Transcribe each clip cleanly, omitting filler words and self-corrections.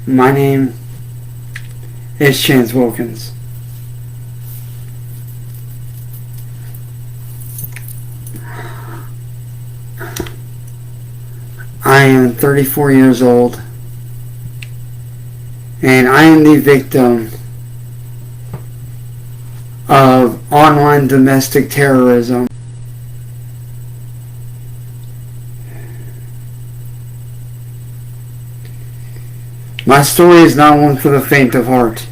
My name is Chance Wilkins. I am 34 years old, and I am the victim of online domestic terrorism. My story is not one for the faint of heart.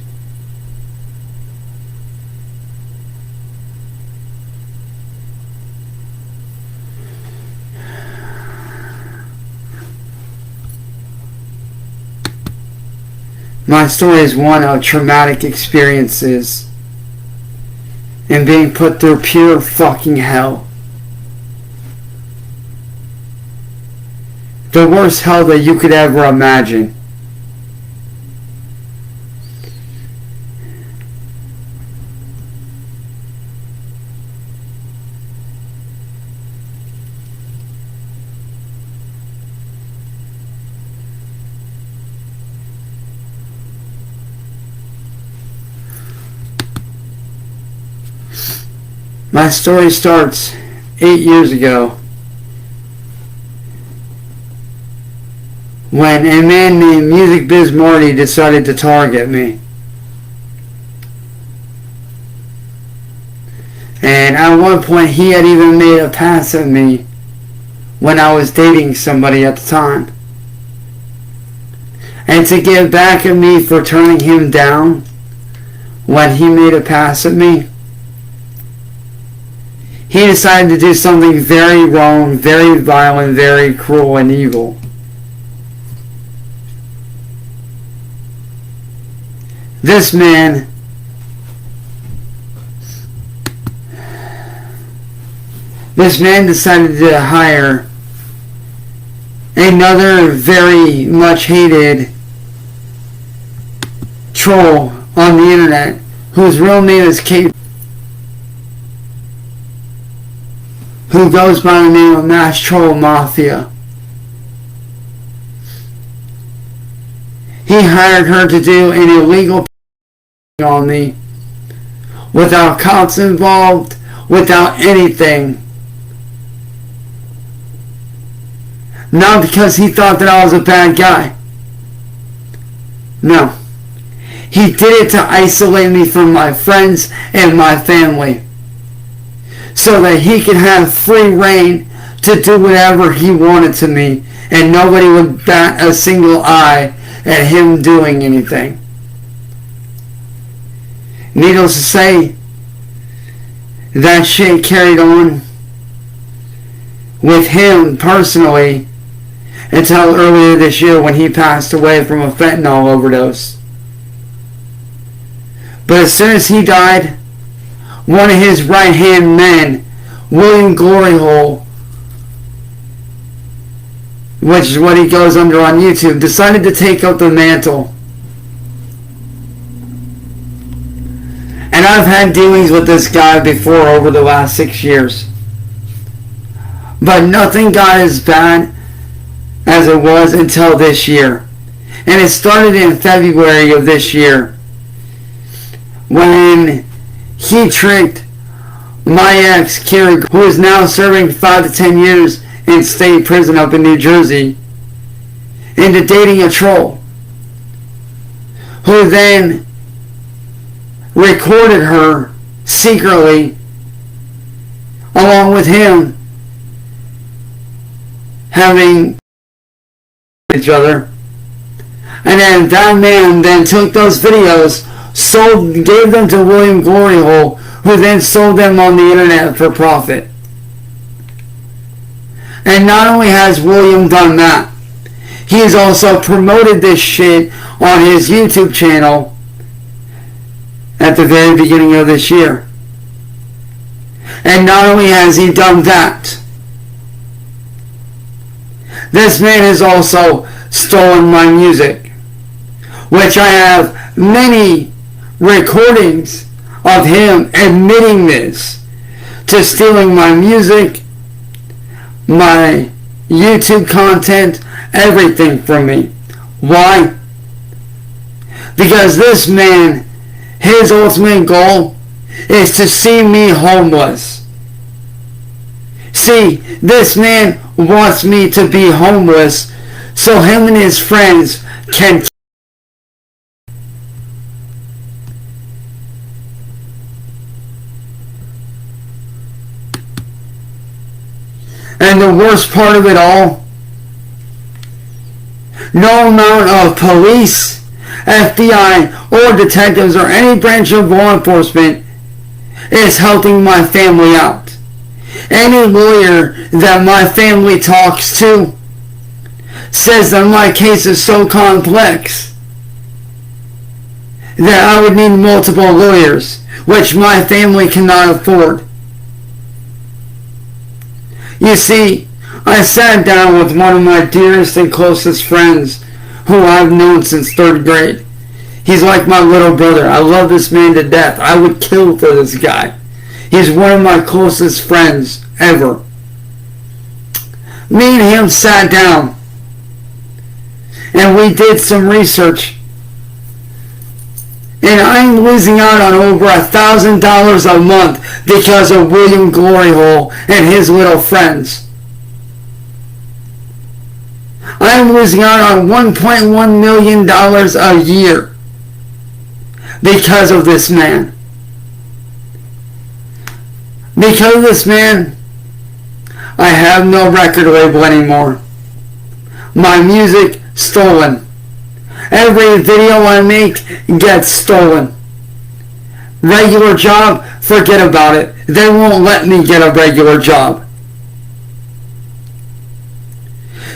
My story is one of traumatic experiences and being put through pure fucking hell. The worst hell that you could ever imagine. My story starts 8 years ago when a man named Music Biz Marty decided to target me. And at one point he had even made a pass at me when I was dating somebody at the time. And to get back at me for turning him down when he made a pass at me, he decided to do something very wrong, very violent, very cruel and evil. This man decided to hire another very much hated troll on the internet whose real name is Kate, who goes by the name of Mass Troll Mafia. He hired her to do an illegal on me without cops involved, without anything. Not because he thought that I was a bad guy. No. He did it to isolate me from my friends and my family, so that he could have free reign to do whatever he wanted to me, and nobody would bat a single eye at him doing anything. Needless to say, that shit carried on with him personally until earlier this year when he passed away from a fentanyl overdose. But as soon as he died, one of his right-hand men, William Gloryhole, which is what he goes under on YouTube, decided to take up the mantle. And I've had dealings with this guy before over the last 6 years. But nothing got as bad as it was until this year. And it started in February of this year, when he tricked my ex, Carrie, who is now serving 5 to 10 years in state prison up in New Jersey, into dating a troll, who then recorded her secretly along with him having each other. And then that man then took those videos, gave them to William Gloryhole, who then sold them on the internet for profit. And not only has William done that, he has also promoted this shit on his YouTube channel at the very beginning of this year. And not only has he done that, this man has also stolen my music, which I have many recordings of him admitting this, to stealing my music, my YouTube content, everything from me. Why? Because this man, his ultimate goal is to see me homeless. See, this man wants me to be homeless so him and his friends can. And the worst part of it all, no amount of police, FBI, or detectives or any branch of law enforcement is helping my family out. Any lawyer that my family talks to says that my case is so complex that I would need multiple lawyers, which my family cannot afford. You see, I sat down with one of my dearest and closest friends who I've known since 3rd grade. He's like my little brother. I love this man to death. I would kill for this guy. He's one of my closest friends ever. Me and him sat down and we did some research. And I'm losing out on over $1,000 a month because of William Gloryhole and his little friends. I'm losing out on $1.1 million a year because of this man. Because of this man, I have no record label anymore. My music stolen. Every video I make gets stolen. Regular job, forget about it. They won't let me get a regular job.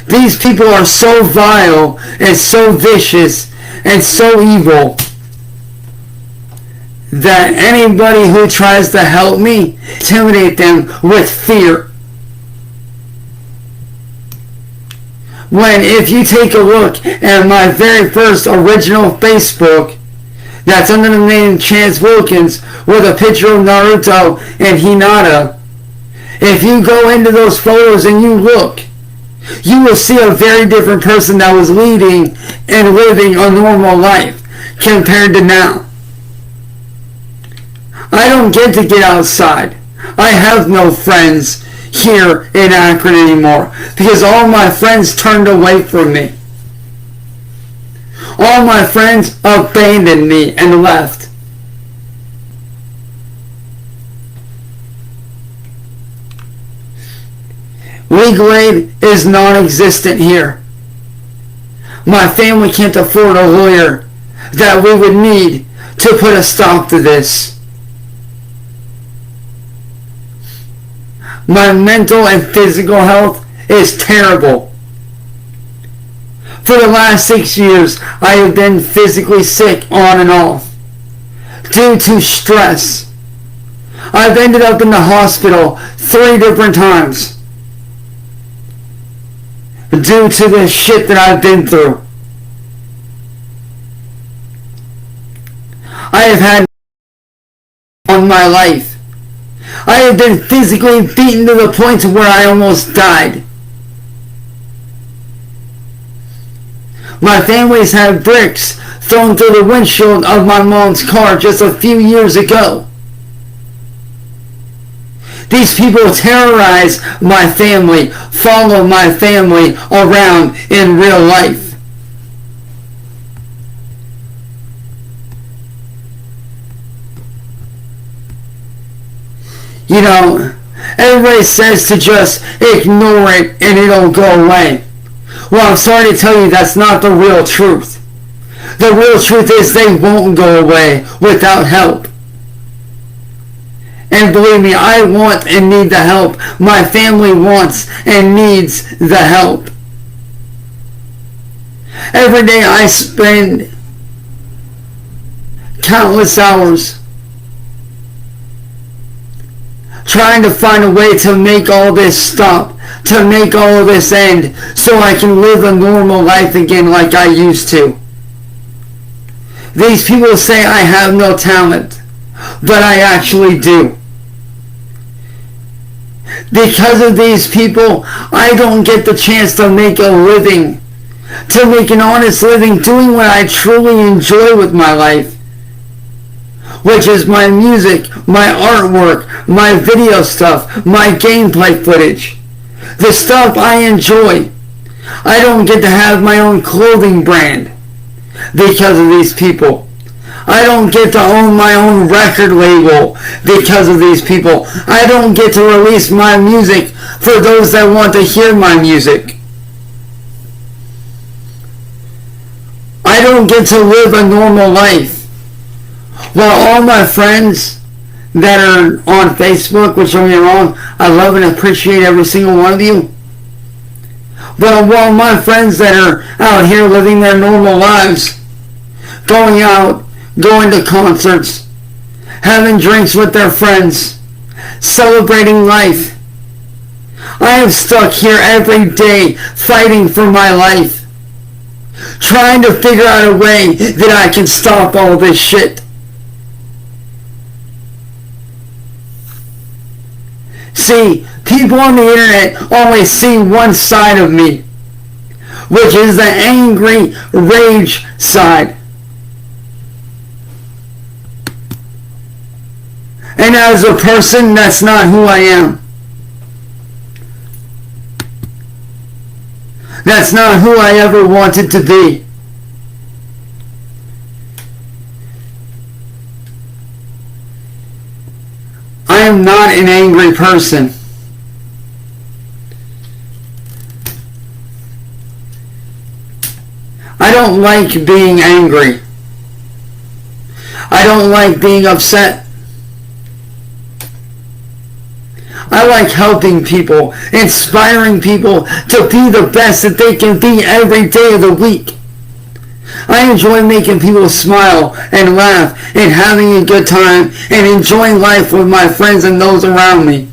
These people are so vile and so vicious and so evil that anybody who tries to help me, intimidate them with fear. When if you take a look at my very first original Facebook, that's under the name Chance Wilkins, with a picture of Naruto and Hinata, if you go into those photos and you look, you will see a very different person that was leading and living a normal life compared to now. I don't get to get outside. I have no friends here in Akron anymore because all my friends turned away from me. All my friends abandoned me and left. Legal aid is non-existent here. My family can't afford a lawyer that we would need to put a stop to this. My mental and physical health is terrible. For the last 6 years, I have been physically sick on and off due to stress. I've ended up in the hospital 3 different times due to the shit that I've been through. I have had on my life. I have been physically beaten to the point to where I almost died. My family's had bricks thrown through the windshield of my mom's car just a few years ago. These people terrorize my family, follow my family around in real life. You know, everybody says to just ignore it and it'll go away. Well, I'm sorry to tell you that's not the real truth. The real truth is they won't go away without help. And believe me, I want and need the help. My family wants and needs the help. Every day I spend countless hours trying to find a way to make all this stop, to make all of this end, so I can live a normal life again like I used to. These people say I have no talent, but I actually do. Because of these people, I don't get the chance to make a living to make an honest living doing what I truly enjoy with my life, which is my music, my artwork, my video stuff, my gameplay footage, the stuff I enjoy. I don't get to have my own clothing brand because of these people. I don't get to own my own record label because of these people. I don't get to release my music for those that want to hear my music. I don't get to live a normal life. While all my friends that are on Facebook, which don't get me wrong, I love and appreciate every single one of you. But while my friends that are out here living their normal lives, going out, going to concerts, having drinks with their friends, celebrating life, I am stuck here every day fighting for my life, trying to figure out a way that I can stop all this shit. See, people on the internet only see one side of me, which is the angry rage side. And as a person, that's not who I am. That's not who I ever wanted to be. I am not an angry person. I don't like being angry. I don't like being upset. I like helping people, inspiring people to be the best that they can be every day of the week. I enjoy making people smile and laugh and having a good time and enjoying life with my friends and those around me.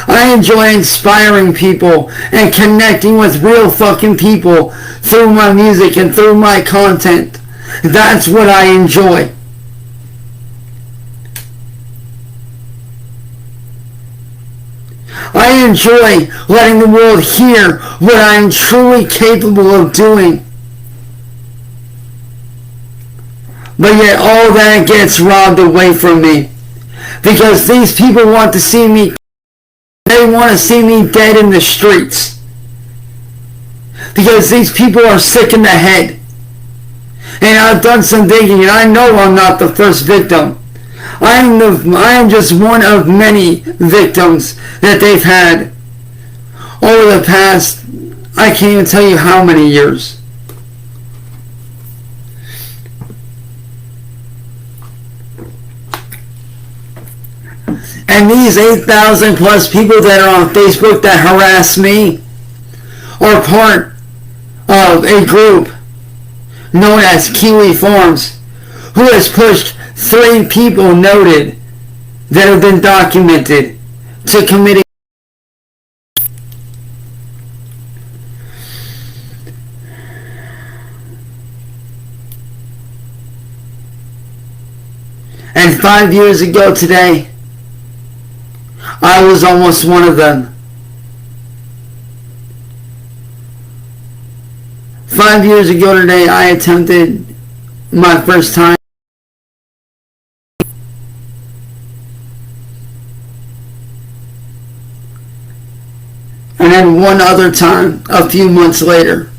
I enjoy inspiring people and connecting with real fucking people through my music and through my content. That's what I enjoy. I enjoy letting the world hear what I am truly capable of doing. But yet all that gets robbed away from me. Because these people want to see me, they want to see me dead in the streets. Because these people are sick in the head. And I've done some digging and I know I'm not the first victim. I am just one of many victims that they've had over the past, I can't even tell you how many years. And these 8,000 plus people that are on Facebook that harass me are part of a group known as Kiwi Forms, who has pushed 3 people noted that have been documented to committing. And 5 years ago today, I was almost one of them. 5 years ago today, I attempted my first time. And then one other time a few months later.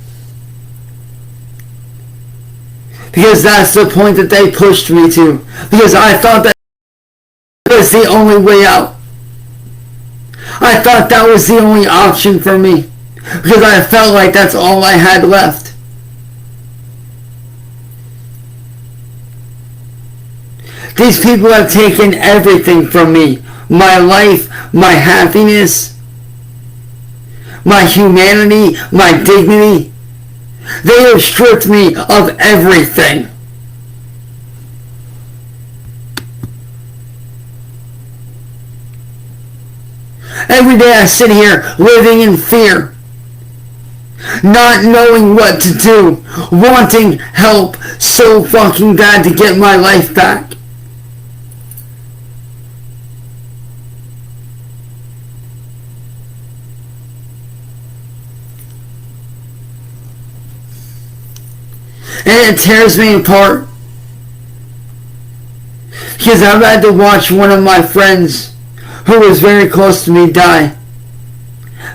Because that's the point that they pushed me to. Because I thought that was the only way out. I thought that was the only option for me. Because I felt like that's all I had left. These people have taken everything from me. My life, my happiness, my humanity, my dignity. They have stripped me of everything. Every day I sit here living in fear, not knowing what to do, wanting help so fucking bad to get my life back. And it tears me apart. Because I've had to watch one of my friends who was very close to me die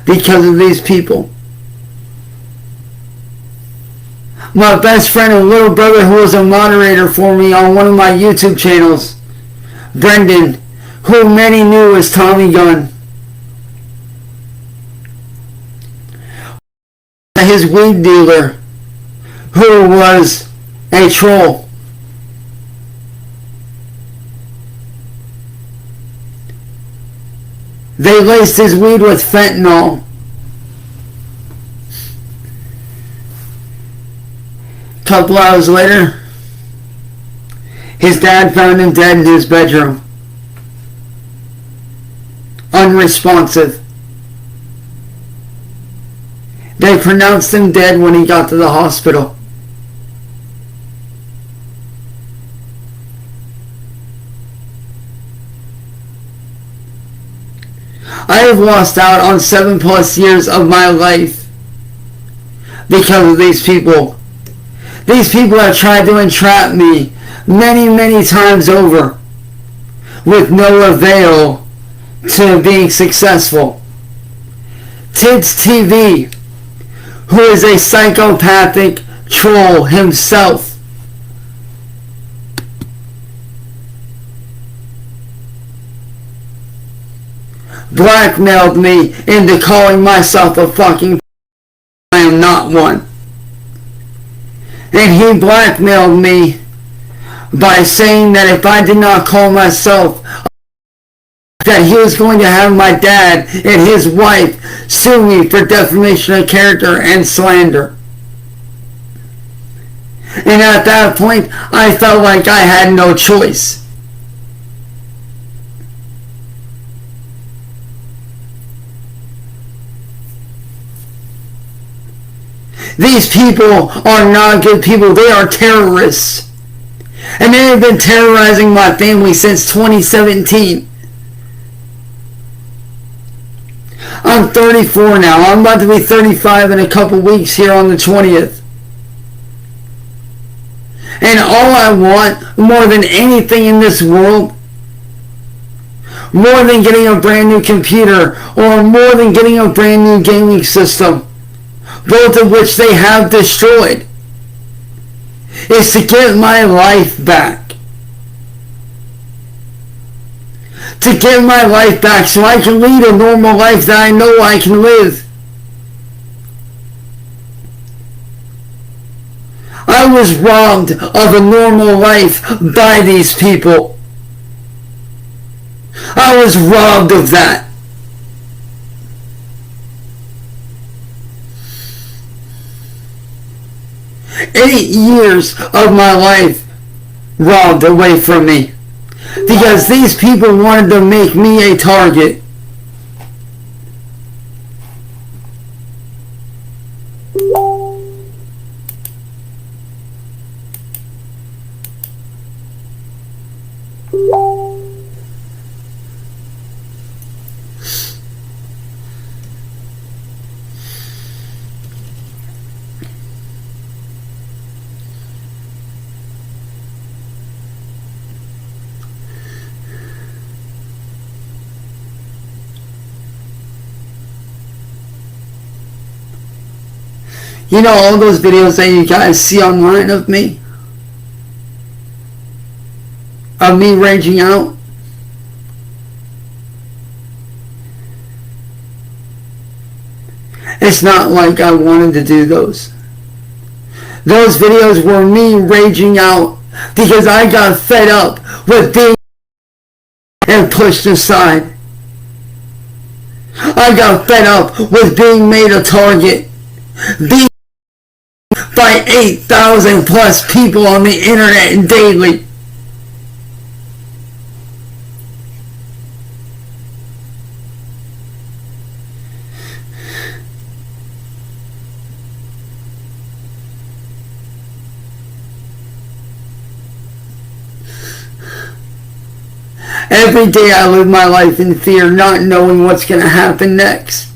because of these people. My best friend and little brother, who was a moderator for me on one of my YouTube channels, Brendan, who many knew as Tommy Gunn. His weed dealer, who was a troll. They laced his weed with fentanyl. A couple hours later, his dad found him dead in his bedroom. Unresponsive. They pronounced him dead when he got to the hospital. I have lost out on 7+ years of my life because of these people. These people have tried to entrap me many times over with no avail to being successful. Tids TV, who is a psychopathic troll himself, blackmailed me into calling myself a fucking I am not one. And he blackmailed me by saying that if I did not call myself, that he was going to have my dad and his wife sue me for defamation of character and slander. And at that point, I felt like I had no choice. These people are not good people. They are terrorists. And they have been terrorizing my family since 2017. I'm 34 now. I'm about to be 35 in a couple weeks here on the 20th. And all I want, more than anything in this world, more than getting a brand new computer or more than getting a brand new gaming system, both of which they have destroyed, is to get my life back. To get my life back so I can lead a normal life that I know I can live. I was robbed of a normal life by these people. I was robbed of that. 8 years of my life robbed away from me because these people wanted to make me a target. You know all those videos that you guys see online of me? Of me raging out? It's not like I wanted to do those. Those videos were me raging out because I got fed up with being and pushed aside. I got fed up with being made a target. Being by 8,000 plus people on the internet daily. Every day I live my life in fear, not knowing what's going to happen next.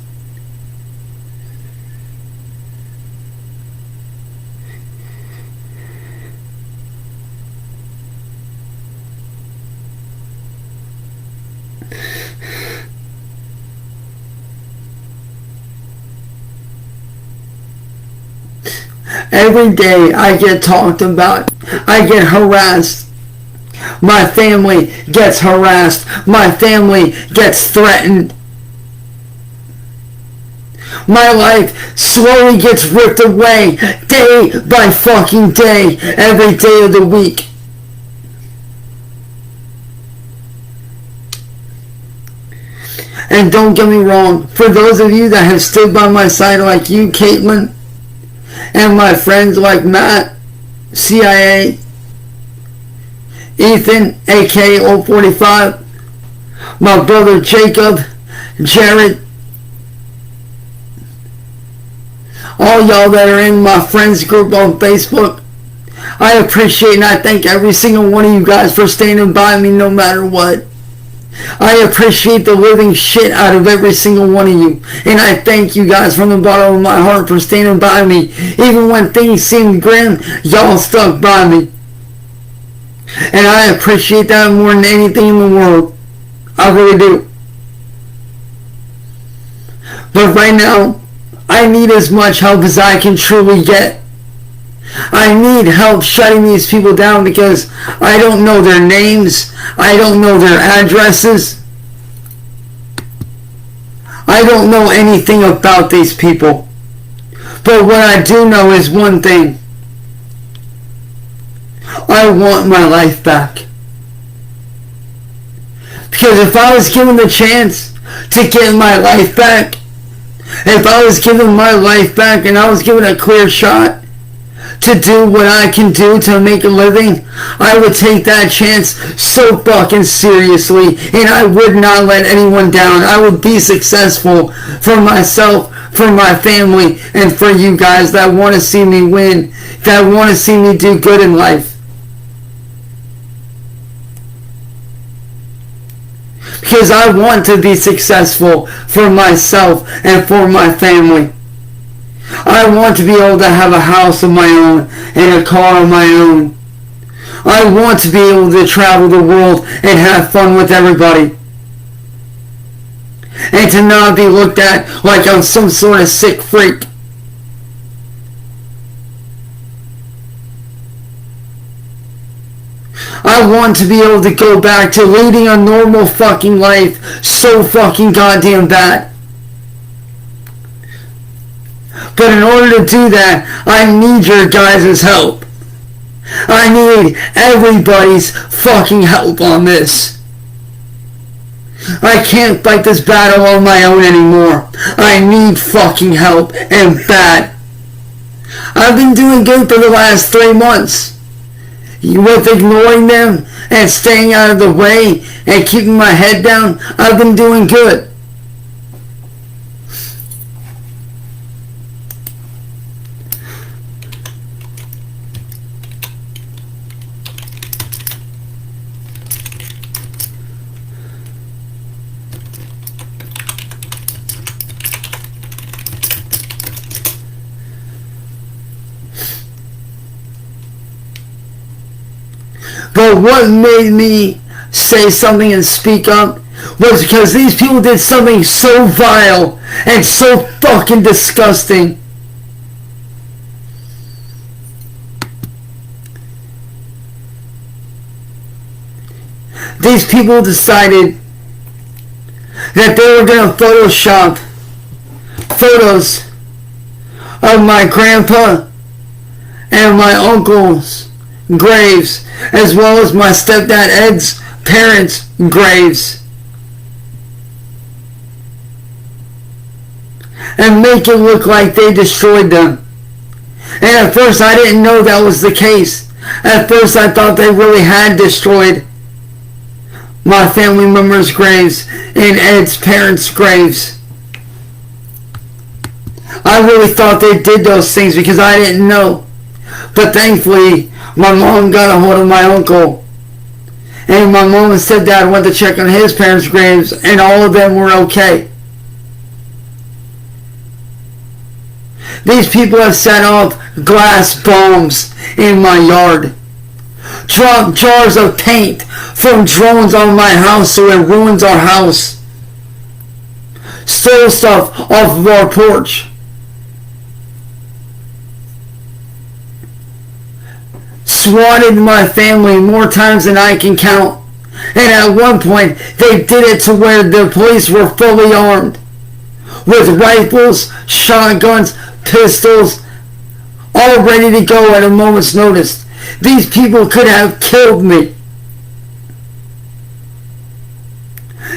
Every day I get talked about. I get harassed. My family gets harassed. My family gets threatened. My life slowly gets ripped away day by fucking day, every day of the week. And don't get me wrong, for those of you that have stood by my side like you, Caitlin, and my friends like Matt, CIA, Ethan, aka 045, my brother Jacob, Jared, all y'all that are in my friends group on Facebook, I appreciate and I thank every single one of you guys for standing by me no matter what. I appreciate the living shit out of every single one of you. And I thank you guys from the bottom of my heart for standing by me. Even when things seemed grim, y'all stuck by me. And I appreciate that more than anything in the world. I really do. But right now, I need as much help as I can truly get. I need help shutting these people down because I don't know their names. I don't know their addresses. I don't know anything about these people. But what I do know is one thing. I want my life back. Because if I was given the chance to get my life back, if I was given my life back and I was given a clear shot to do what I can do to make a living, I would take that chance so fucking seriously, and I would not let anyone down. I would be successful for myself, for my family, and for you guys that want to see me win, that want to see me do good in life. Because I want to be successful for myself and for my family. I want to be able to have a house of my own and a car of my own. I want to be able to travel the world and have fun with everybody. And to not be looked at like I'm some sort of sick freak. I want to be able to go back to leading a normal fucking life so fucking goddamn bad. But in order to do that, I need your guys' help. I need everybody's fucking help on this. I can't fight this battle on my own anymore. I need fucking help, and bad. I've been doing good for the last 3 months. With ignoring them and staying out of the way and keeping my head down, I've been doing good. But what made me say something and speak up was because these people did something so vile and so fucking disgusting. These people decided that they were going to Photoshop photos of my grandpa and my uncle's graves, as well as my stepdad Ed's parents' graves, and make it look like they destroyed them. And at first I didn't know that was the case. At first I thought they really had destroyed my family members' graves and Ed's parents' graves. I really thought they did those things because I didn't know. But thankfully, my mom got a hold of my uncle. And my mom and stepdad went to check on his parents' graves, and all of them were okay. These people have set off glass bombs in my yard. Dropped jars of paint from drones on my house so it ruins our house. Stole stuff off of our porch. swatted my family more times than I can count. And at one point, they did it to where the police were fully armed. With rifles, shotguns, pistols, all ready to go at a moment's notice. These people could have killed me.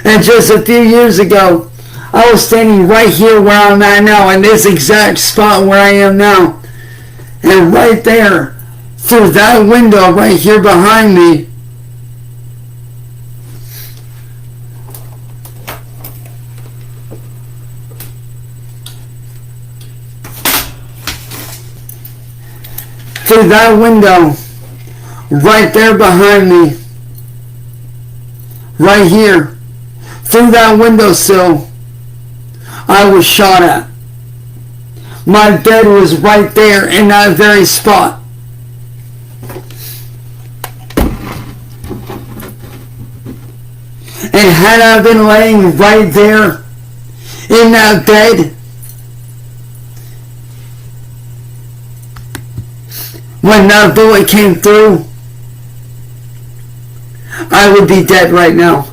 And just a few years ago, I was standing right here where I'm at now, in this exact spot where I am now. And right there, through that window right here behind me, through that window, right there behind me, right here, through that windowsill, I was shot at. My bed was right there in that very spot. And had I been laying right there in that bed, when that bullet came through, I would be dead right now.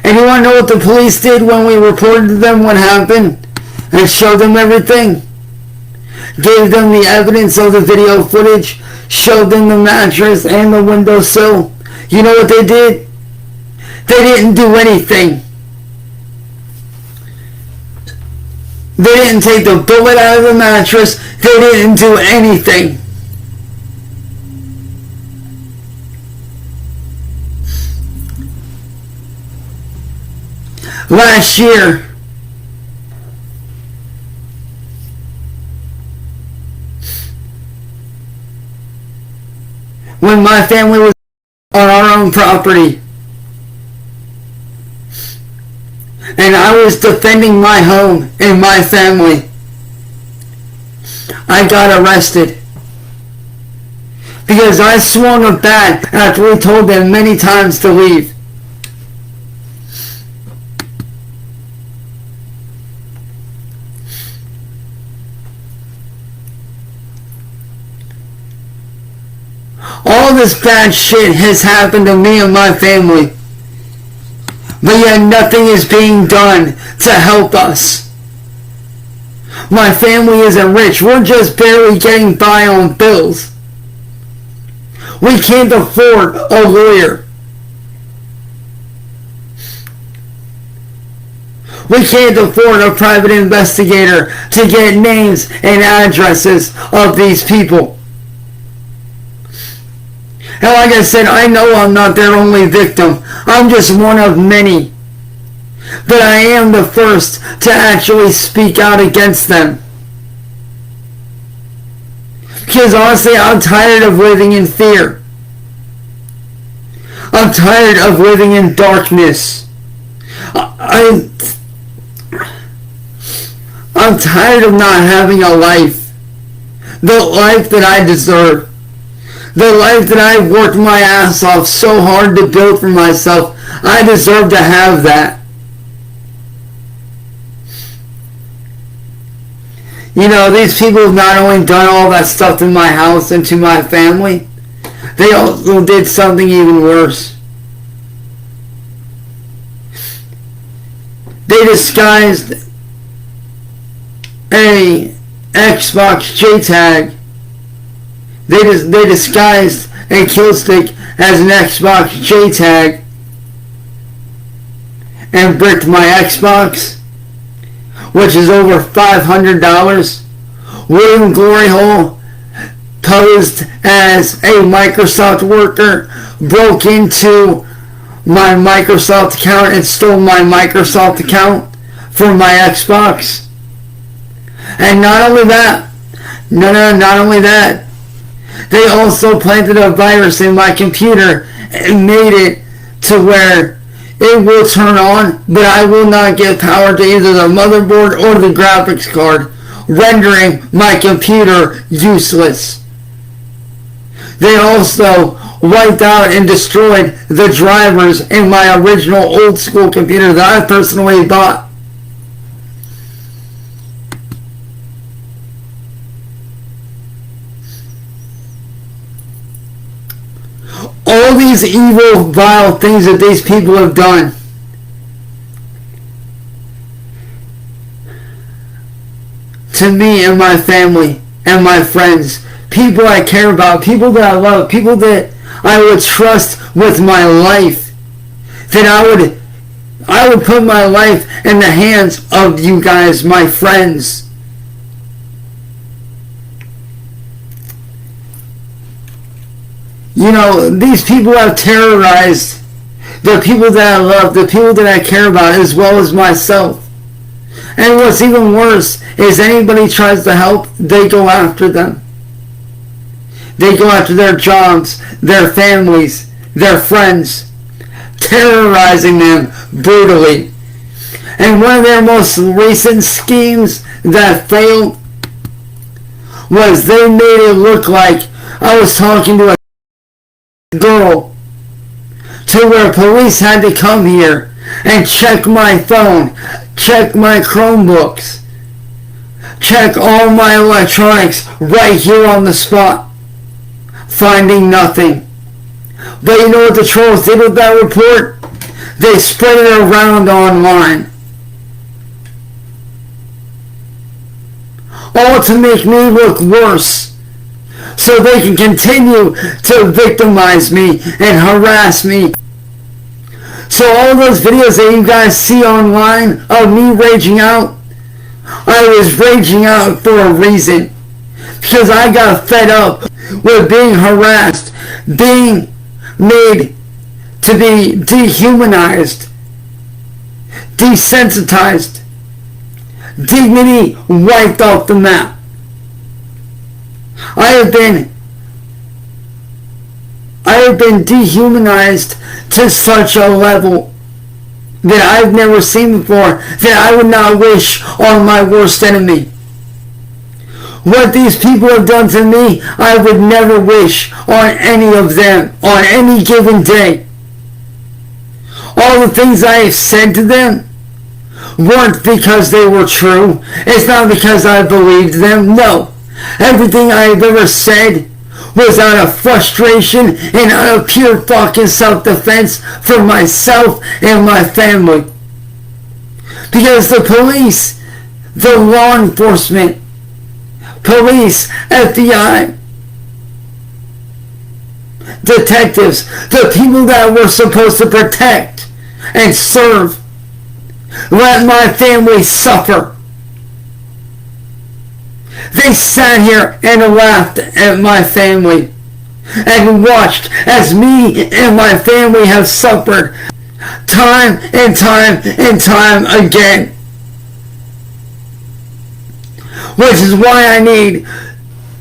And you want to know what the police did when we reported to them what happened? And showed them everything? Gave them the evidence of the video footage, showed them the mattress and the windowsill. You know what they did? They didn't do anything. They didn't take the bullet out of the mattress. They didn't do anything. Last year, when my family was on our own property, and I was defending my home and my family, I got arrested because I swung a bat after we told them many times to leave. All this bad shit has happened to me and my family, but yet nothing is being done to help us. My family isn't rich. We're just barely getting by on bills. We can't afford a lawyer. We can't afford a private investigator to get names and addresses of these people. And like I said, I know I'm not their only victim. I'm just one of many. But I am the first to actually speak out against them. Because honestly, I'm tired of living in fear. I'm tired of living in darkness. I'm tired of not having a life. The life that I deserve. The life that I've worked my ass off so hard to build for myself. I deserve to have that. You know, these people have not only done all that stuff to my house and to my family, they also did something even worse. They disguised a Xbox JTAG. They disguised a kill stick as an Xbox JTAG and bricked my Xbox, which is over $500. William Glory Hole posed as a Microsoft worker, broke into my Microsoft account and stole my Microsoft account for my Xbox. And not only that, not only that, they also planted a virus in my computer and made it to where it will turn on, but I will not get power to either the motherboard or the graphics card, rendering my computer useless. They also wiped out and destroyed the drivers in my original old school computer that I personally bought. these evil, vile things that these people have done. To me and my family and my friends, people I care about, people that I love, people that I would trust with my life, that I would put my life in the hands of you guys, my friends. You know, these people have terrorized the people that I love, the people that I care about, as well as myself. And what's even worse is anybody tries to help, they go after them. They go after their jobs, their families, their friends, terrorizing them brutally. And one of their most recent schemes that failed was they made it look like I was talking to a girl, to where police had to come here and check my phone, check my Chromebooks, check all my electronics right here on the spot, finding nothing. But you know what the trolls did with that report? They spread it around online. All to make me look worse, so they can continue to victimize me and harass me. So all those videos that you guys see online of me raging out, I was raging out for a reason. Because I got fed up with being harassed, being made to be dehumanized, desensitized, dignity wiped off the map. I have been dehumanized to such a level that I've never seen before, that I would not wish on my worst enemy. What these people have done to me, I would never wish on any of them on any given day. All the things I have said to them weren't because they were true. It's not because I believed them. No. Everything I have ever said was out of frustration and out of pure fucking self-defense for myself and my family. Because the police, the law enforcement, police, FBI, detectives, the people that we're supposed to protect and serve, let my family suffer. They sat here and laughed at my family and watched as me and my family have suffered time and time and time again. Which is why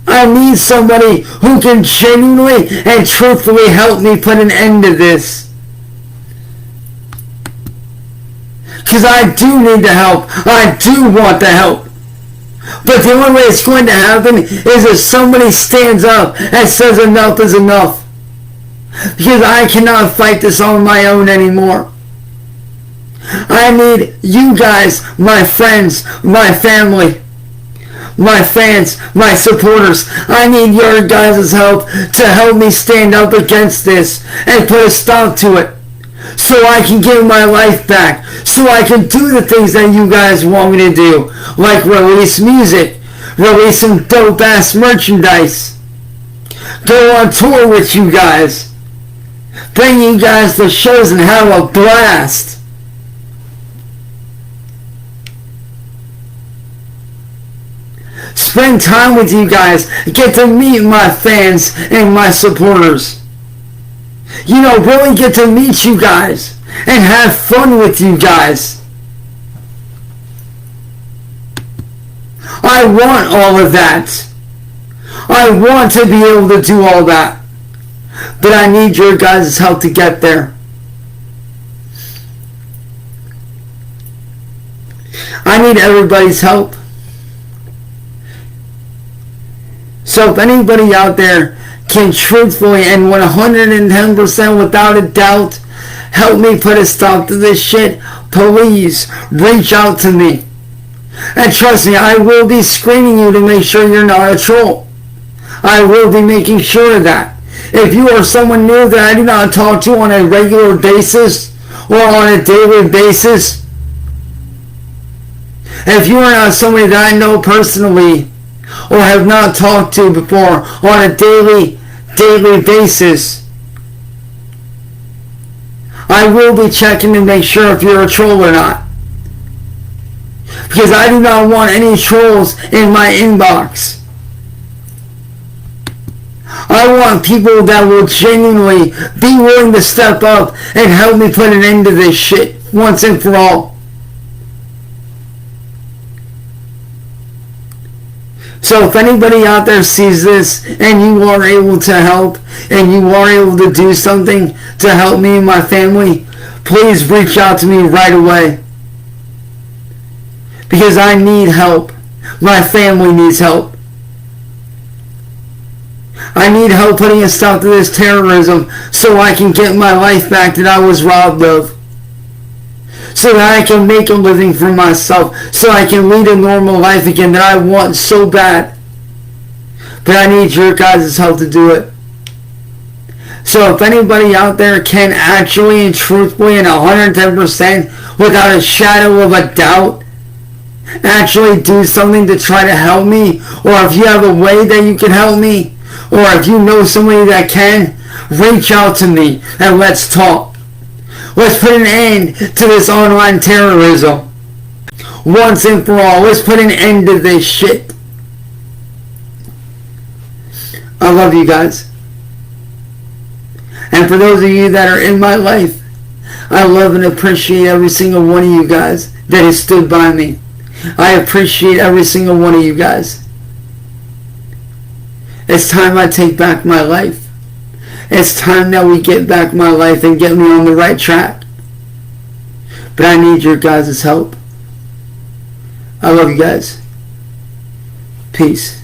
I need somebody who can genuinely and truthfully help me put an end to this. Because I do need the help. I do want the help. But the only way it's going to happen is if somebody stands up and says enough is enough. Because I cannot fight this on my own anymore. I need you guys, my friends, my family, my fans, my supporters. I need your guys' help to help me stand up against this and put a stop to it. So I can give my life back. So I can do the things that you guys want me to do. Like release music. Release some dope ass merchandise. Go on tour with you guys. Bring you guys to shows and have a blast. Spend time with you guys. Get to meet my fans and my supporters. You know, really get to meet you guys and have fun with you guys. I want all of that. I want to be able to do all that. But I need your guys' help to get there. I need everybody's help. So if anybody out there can truthfully and 110% without a doubt help me put a stop to this shit, please reach out to me. And trust me, I will be screening you to make sure you're not a troll. I will be making sure of that. If you are someone new that I do not talk to on a regular basis or on a daily basis, if you are not somebody that I know personally or have not talked to before on a daily basis, I will be checking to make sure if you're a troll or not. Because I do not want any trolls in my inbox. I want people that will genuinely be willing to step up and help me put an end to this shit once and for all. So if anybody out there sees this and you are able to help and you are able to do something to help me and my family, please reach out to me right away. Because I need help. My family needs help. I need help putting a stop to this terrorism so I can get my life back that I was robbed of. So that I can make a living for myself. So I can lead a normal life again that I want so bad. But I need your guys' help to do it. So if anybody out there can actually and truthfully and 110% without a shadow of a doubt actually do something to try to help me, or if you have a way that you can help me, or if you know somebody that can, reach out to me and let's talk. Let's put an end to this online terrorism. Once and for all, let's put an end to this shit. I love you guys. And for those of you that are in my life, I love and appreciate every single one of you guys that has stood by me. I appreciate every single one of you guys. It's time I take back my life. It's time that we get back my life and get me on the right track. But I need your guys' help. I love you guys. Peace.